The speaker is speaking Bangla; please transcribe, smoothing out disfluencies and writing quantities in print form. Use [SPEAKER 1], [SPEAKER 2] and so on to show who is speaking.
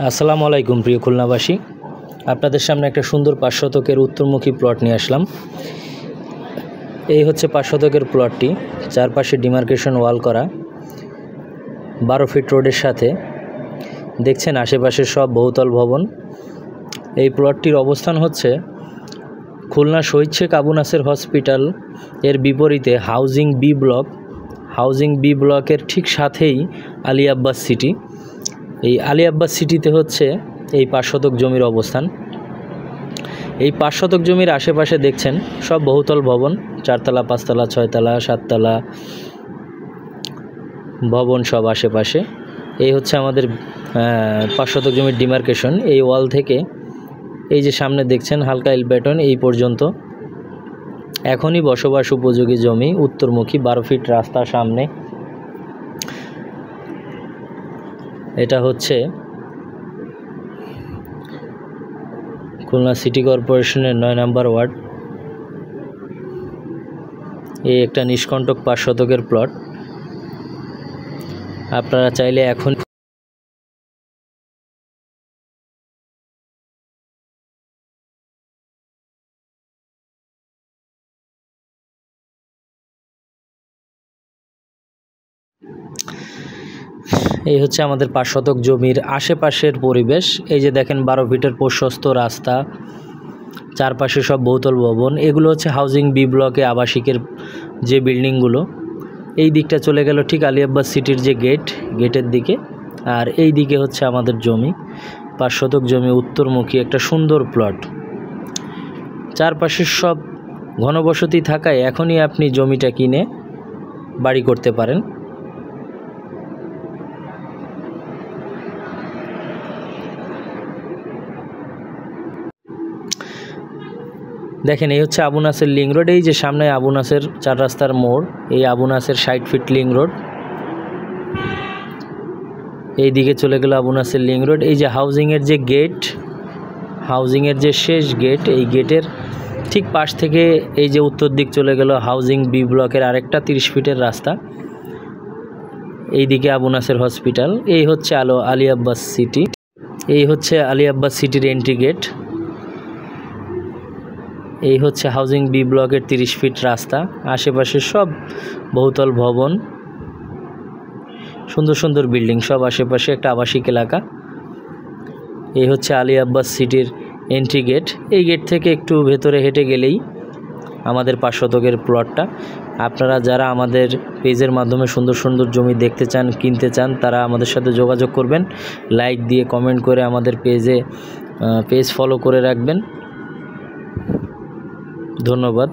[SPEAKER 1] আসসালামু আলাইকুম প্রিয় খুলনাবাসী, আপনাদের সামনে একটা সুন্দর 5 শতকের উত্তরমুখী প্লট নিয়ে আসলাম। এই হচ্ছে 5 শতকের প্লটটি, চারপাশে ডিমার্কেশন ওয়াল করা, 12 ফিট রোডের সাথে। দেখছেন আশেপাশে সব বহুতল ভবন। এই প্লটটির অবস্থান হচ্ছে খুলনা শহীদ শেখ আবু নাসের হসপিটাল এর বিপরীতে housing B block. Housing B ব্লকের ঠিক সাথেই আলী আব্বাস সিটি। এই আলী আব্বাস সিটিতে হচ্ছে এই 5 শতক জমির অবস্থান। এই 5 শতক জমির আশেপাশে দেখছেন সব বহুতল ভবন, 4 তলা 5 তলা 6 তলা 7 তলা ভবন সব আশেপাশে। এই হচ্ছে আমাদের 5 শতক জমির ডিমার্কেশন। এই ওয়াল থেকে এই যে সামনে দেখছেন হালকা ইলবেটন এই পর্যন্ত এখনই বসবাস উপযোগী জমি, উত্তরমুখী, 12 ফিট রাস্তা সামনে। এটা হচ্ছে খুলনা সিটি কর্পোরেশনের 9 নম্বর ওয়ার্ড। এই একটা নিষ্কণ্টক 5 শতকের প্লট। আপনারা চাইলে এখন এই হচ্ছে আমাদের 5 শতক জমির আশেপাশের পরিবেশ। এই যে দেখেন 12 ফিটের প্রশস্ত রাস্তা, চারপাশে সব বহুতল ভবন। এগুলো হচ্ছে হাউজিং বি ব্লকে আবাসিকের যে বিল্ডিংগুলো। এই দিকটা চলে গেল ঠিক আলী আব্বাস সিটির যে গেটের দিকে, আর এই দিকে হচ্ছে আমাদের জমি। 5 শতক জমি, উত্তরমুখী, একটা সুন্দর প্লট। চারপাশে সব ঘনবসতি থাকায় এখনই আপনি জমিটা কিনে বাড়ি করতে পারেন। দেখেন এই হচ্ছে আবু নাসের লিং রোড। এই যে সামনে আবু নাসের 4 রাস্তার মোড়, এই Abu Naser 60 feet link road. এই দিকে চলে গেল আবু নাসের লিং রোড। এই যে হাউজিংয়ের যে গেট, হাউজিংয়ের যে শেষ গেট, এই গেটের ঠিক পাশ থেকে এই যে উত্তর দিক চলে গেল হাউজিং বি ব্লকের আরেকটা 30 ফিটের রাস্তা। এই দিকে আবু নাসের হসপিটাল। এই হচ্ছে আলী আব্বাস সিটি। এই হচ্ছে আলী আব্বাস সিটির এন্ট্রি গেট। এই হচ্ছে হাউজিং বি ব্লকের 30 ফিট রাস্তা, আশেপাশে সব বহুতল ভবন, সুন্দর সুন্দর বিল্ডিং সব আশেপাশে, একটা আবাসিক এলাকা। এই হচ্ছে আলী আব্বাস সিটির এন্ট্রি গেট। এই গেট থেকে একটু ভেতরে হেঁটে গেলেই আমাদের 5 শতকের প্লটটা। আপনারা যারা আমাদের পেজের মাধ্যমে সুন্দর সুন্দর জমি দেখতে চান, কিনতে চান, তারা আমাদের সাথে যোগাযোগ করবেন। লাইক দিয়ে, কমেন্ট করে আমাদের পেজ ফলো করে রাখবেন। ধন্যবাদ।